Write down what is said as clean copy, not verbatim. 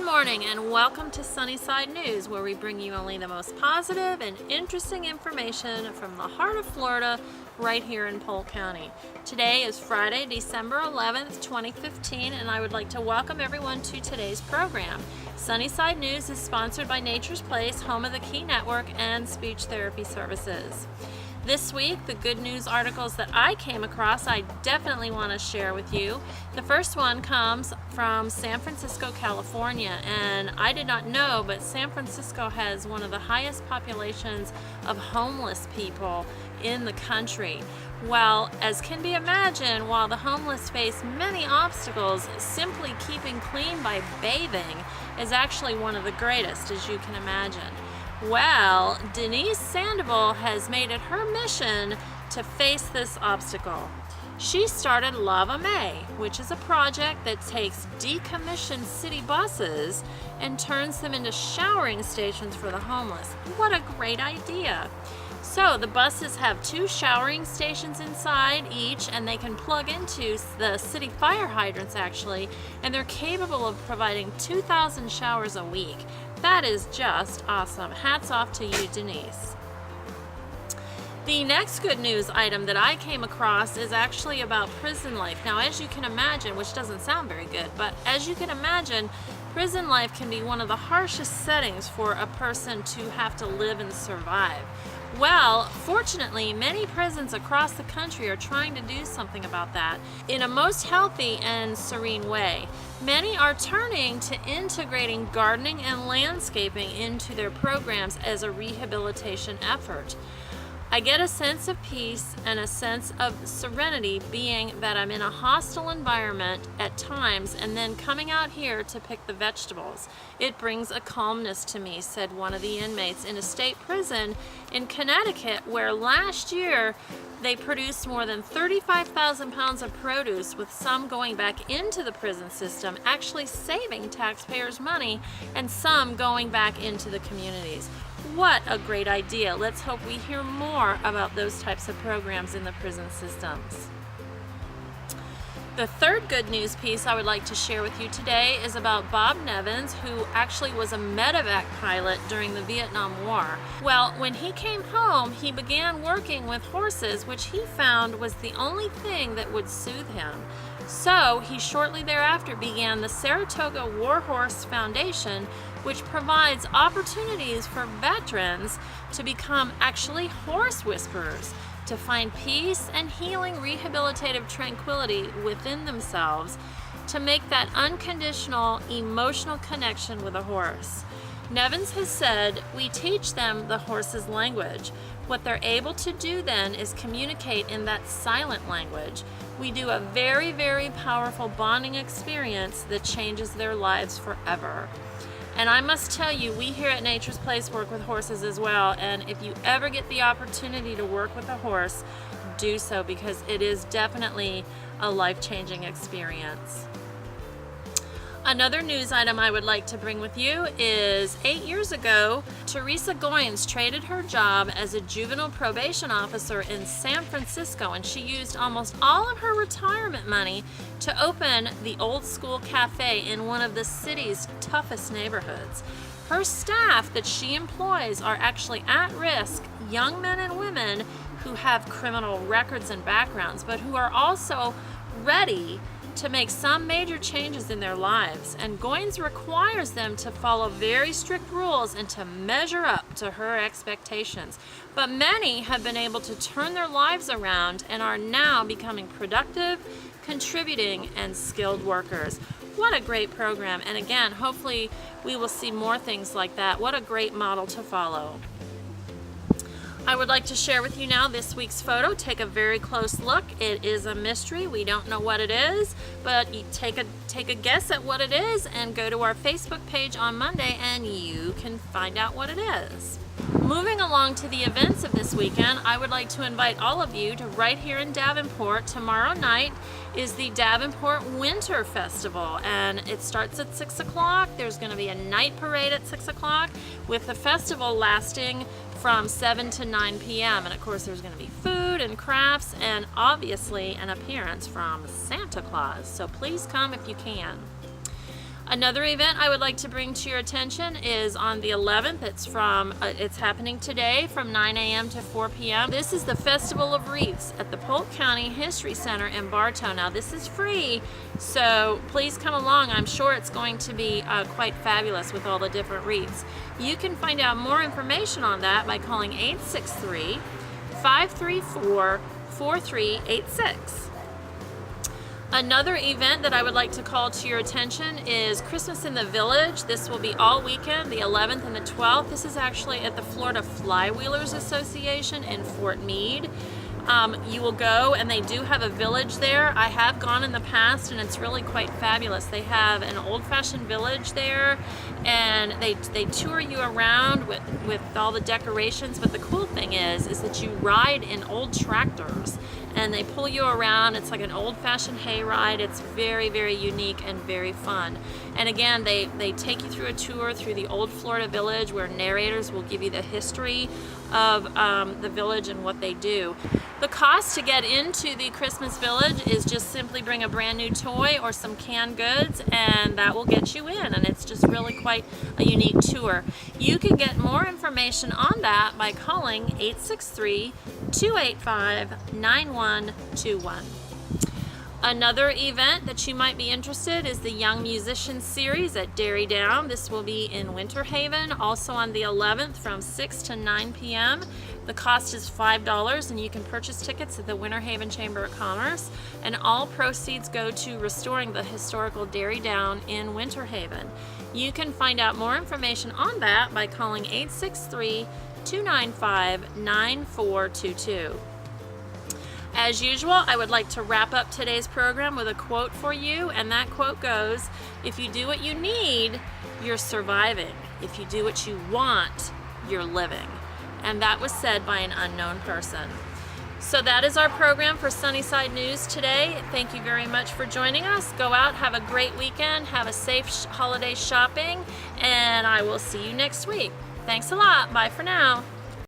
Good morning and welcome to Sunnyside News, where we bring you only the most positive and interesting information from the heart of Florida right here in Polk County. Today is Friday, December 11th, 2015, and I would like to welcome everyone to today's program. Sunnyside News is sponsored by Nature's Place, home of the Key Network and speech therapy services. This week, the good news articles that I came across, I definitely want to share with you. The first one comes from San Francisco, California, and I did not know, but San Francisco has one of the highest populations of homeless people in the country. Well, as can be imagined, while the homeless face many obstacles, simply keeping clean by bathing is actually one of the greatest, as you can imagine. Well, Denise Sandoval has made it her mission to face this obstacle. She started Lava May, which is a project that takes decommissioned city buses and turns them into showering stations for the homeless. What a great idea! So the buses have 2 showering stations inside each, and they can plug into the city fire hydrants actually, and they're capable of providing 2,000 showers a week. That is just awesome. Hats off to you, Denise. The next good news item that I came across is actually about prison life. Now, as you can imagine, which doesn't sound very good, but as you can imagine, prison life can be one of the harshest settings for a person to have to live and survive. Well, fortunately, many prisons across the country are trying to do something about that in a most healthy and serene way. Many are turning to integrating gardening and landscaping into their programs as a rehabilitation effort. I get a sense of peace and a sense of serenity being that I'm in a hostile environment at times and then coming out here to pick the vegetables. It brings a calmness to me, said one of the inmates in a state prison in Connecticut, where last year they produced more than 35,000 pounds of produce, with some going back into the prison system, actually saving taxpayers' money, and some going back into the communities. What a great idea. Let's hope we hear more about those types of programs in the prison systems. The third good news piece I would like to share with you today is about Bob Nevins, who actually was a medevac pilot during the Vietnam War. Well, when he came home, he began working with horses, which he found was the only thing that would soothe him. So he shortly thereafter began the Saratoga War Horse Foundation, which provides opportunities for veterans to become actually horse whisperers, to find peace and healing rehabilitative tranquility within themselves, to make that unconditional emotional connection with a horse. Nevins has said, "We teach them the horse's language. What they're able to do then is communicate in that silent language. We do a very, very powerful bonding experience that changes their lives forever." And I must tell you, we here at Nature's Place work with horses as well, and if you ever get the opportunity to work with a horse, do so, because it is definitely a life-changing experience. Another news item I would like to bring with you is 8 years ago, Teresa Goins traded her job as a juvenile probation officer in San Francisco, and she used almost all of her retirement money to open the old Skool Cafe in one of the city's toughest neighborhoods. Her staff that she employs are actually at-risk young men and women who have criminal records and backgrounds, but who are also ready to make some major changes in their lives, and Goins requires them to follow very strict rules and to measure up to her expectations. But many have been able to turn their lives around and are now becoming productive, contributing, and skilled workers. What a great program, and again, hopefully we will see more things like that. What a great model to follow. I would like to share with you now this week's photo. Take a very close look. It is a mystery. We don't know what it is, but you take a guess at what it is and go to our Facebook page on Monday and you can find out what it is. Moving along to the events of this weekend, I would like to invite all of you to right here in Davenport. Tomorrow night is the Davenport Winter Festival, and it starts at 6 o'clock. There's going to be a night parade at 6 o'clock with the festival lasting from 7 to 9 p.m. And of course there's going to be food and crafts and obviously an appearance from Santa Claus. So please come if you can. Another event I would like to bring to your attention is on the 11th. It's happening today from 9 a.m. to 4 p.m. This is the Festival of Wreaths at the Polk County History Center in Bartow. Now this is free, so please come along. I'm sure it's going to be quite fabulous with all the different wreaths. You can find out more information on that by calling 863-534-4386. Another event that I would like to call to your attention is Christmas in the Village. This will be all weekend, the 11th and the 12th. This is actually at the Florida Flywheelers Association in Fort Meade. You will go, and they do have a village there. I have gone in the past, and it's really quite fabulous. They have an old-fashioned village there, and they tour you around with all the decorations. But the cool thing is that you ride in old tractors, and they pull you around. It's like an old-fashioned hayride. It's very, very unique and very fun. And again, they take you through a tour through the old Florida village, where narrators will give you the history of the village and what they do. The cost to get into the Christmas Village is just simply bring a brand new toy or some canned goods, and that will get you in, and it's just really quite a unique tour. You can get more information on that by calling 863-285-9121. Another event that you might be interested is the Young Musicians Series at Dairy Down. This will be in Winter Haven, also on the 11th from 6 to 9 p.m. The cost is $5, and you can purchase tickets at the Winter Haven Chamber of Commerce, and all proceeds go to restoring the historical Dairy Down in Winter Haven. You can find out more information on that by calling 863-295-9422. As usual, I would like to wrap up today's program with a quote for you, and that quote goes, "If you do what you need, you're surviving. If you do what you want, you're living." And that was said by an unknown person. So that is our program for Sunnyside News today. Thank you very much for joining us. Go out, have a great weekend, have a safe holiday shopping, and I will see you next week. Thanks a lot. Bye for now.